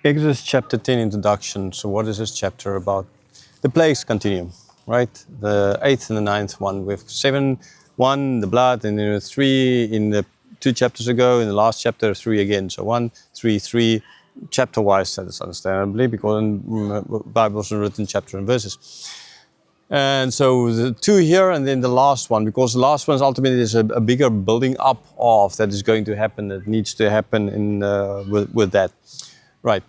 Exodus chapter 10 introduction. So what is this chapter about? The plagues continue, right? The eighth and the ninth one with 7, 1, the blood, and then 3 in the 2 chapters ago, in the last chapter 3 again. So 1, 3, 3, chapter-wise, that is understandably, because the Bible is written chapter and verses. And so the 2 here and then the last one, because the last one is ultimately is a bigger building up of that is going to happen, that needs to happen in with that. Right.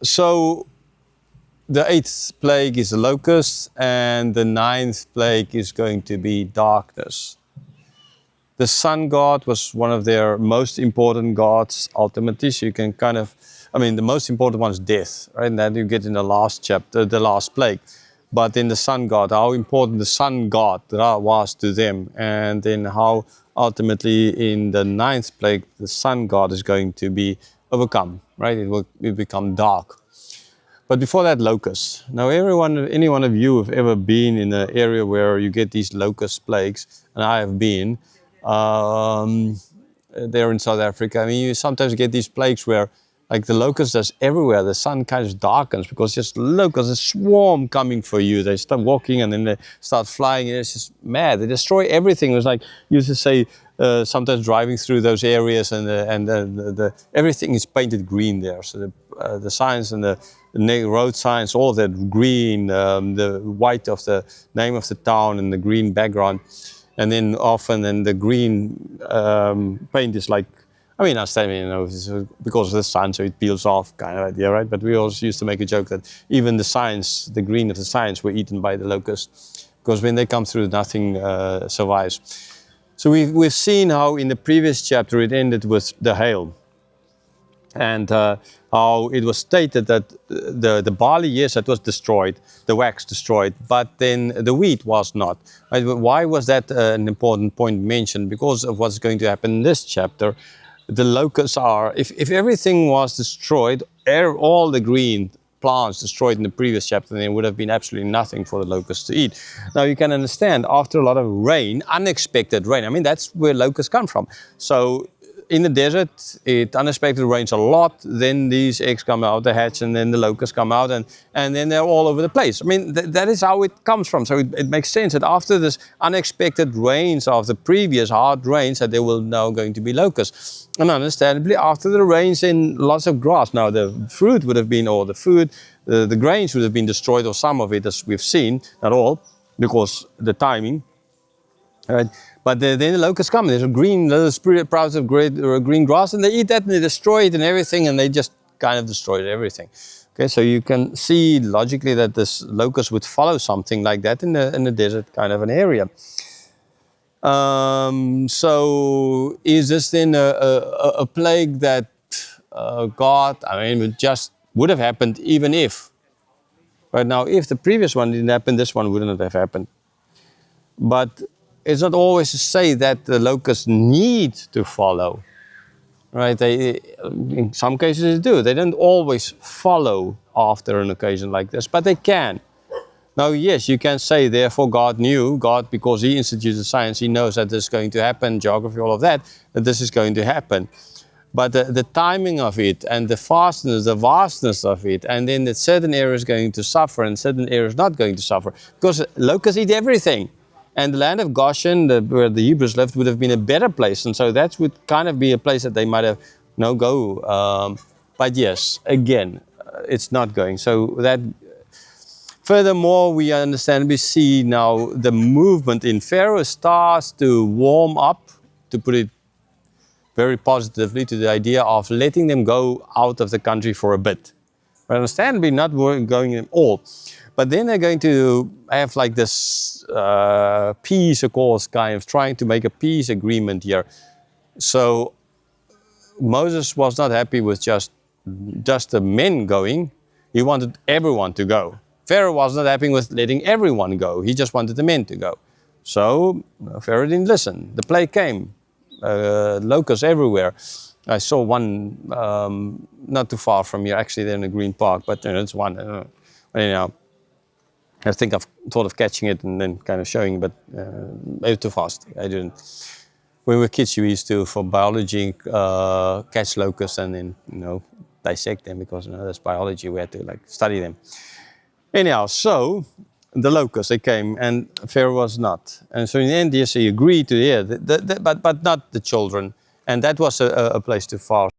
So the 8th plague is the locust, and the 9th plague is going to be darkness. The sun god was one of their most important gods ultimately. So you can kind of, the most important one is death, right? And that you get in the last chapter, the last plague. But in the sun god, how important the sun god was to them, and then how ultimately in the 9th plague, the sun god is going to be overcome, right? It will become dark. But before that, locusts. Now, any one of you have ever been in an area where you get these locust plagues, and I have been there in South Africa. You sometimes get these plagues where, like the locusts, that's everywhere. The sun kind of darkens because just locusts, a swarm coming for you. They start walking and then they start flying, and it's just mad. They destroy everything. It was like you used to say. Sometimes driving through those areas and everything is painted green there. So the signs and the road signs, all of that green, the white of the name of the town and the green background. And then often the green paint is like, I understand, it's because of the sun, so it peels off kind of idea, right? But we also used to make a joke that even the signs, the green of the signs, were eaten by the locusts. Because when they come through, nothing survives. So we've seen how in the previous chapter it ended with the hail. And how it was stated that the barley, yes, it was destroyed, the wax destroyed, but then the wheat was not. Right? Why was that an important point mentioned? Because of what's going to happen in this chapter. The locusts are, if everything was destroyed, all the green plants destroyed in the previous chapter, then there would have been absolutely nothing for the locusts to eat. Now you can understand, after a lot of rain, unexpected rain, that's where locusts come from. So in the desert, it unexpected rains a lot, then these eggs come out the hatch, and then the locusts come out, and then they're all over the place. That is how it comes from. So it makes sense that after this unexpected rains of the previous hard rains, that there will now going to be locusts. And understandably, after the rains, in lots of grass. Now the fruit would have been, or the food, the grains would have been destroyed, or some of it, as we've seen, not all, because the timing. Right. But then the locusts come, there's a green, little sprouts of green grass, and they eat that and they destroy it and everything, and they just kind of destroyed everything. Okay, so you can see logically that this locust would follow something like that in the desert kind of an area. So is this then a plague that God, would have happened even if. Right now, if the previous one didn't happen, this one wouldn't have happened. But it's not always to say that the locusts need to follow, right? In some cases they do. They don't always follow after an occasion like this, but they can. Now, yes, you can say, therefore God knew, because he instituted science, he knows that this is going to happen, geography, all of that this is going to happen. But the timing of it, and the vastness of it, and then that certain areas going to suffer and certain areas not going to suffer, because locusts eat everything. And the land of Goshen, where the Hebrews lived, would have been a better place. And so that would kind of be a place that they might have go. But yes, again, it's not going. So that, furthermore, we understand, we see now the movement in Pharaoh starts to warm up, to put it very positively, to the idea of letting them go out of the country for a bit. I understand we're not going in all. But then they're going to have like this peace accords, kind of trying to make a peace agreement here. So Moses was not happy with just the men going. He wanted everyone to go. Pharaoh was not happy with letting everyone go. He just wanted the men to go. So Pharaoh didn't listen. The plague came. Locusts everywhere. I saw one not too far from here, actually they're in a green park, but it's one. Anyhow, I think I've thought of catching it and then kind of showing, but maybe too fast. I didn't. When we were kids, we used to, for biology, catch locusts and then, dissect them because that's biology. We had to like study them. Anyhow, so the locusts, they came and Pharaoh was not. And so in the end, yes, he agreed to, but not the children. And that was a place too far.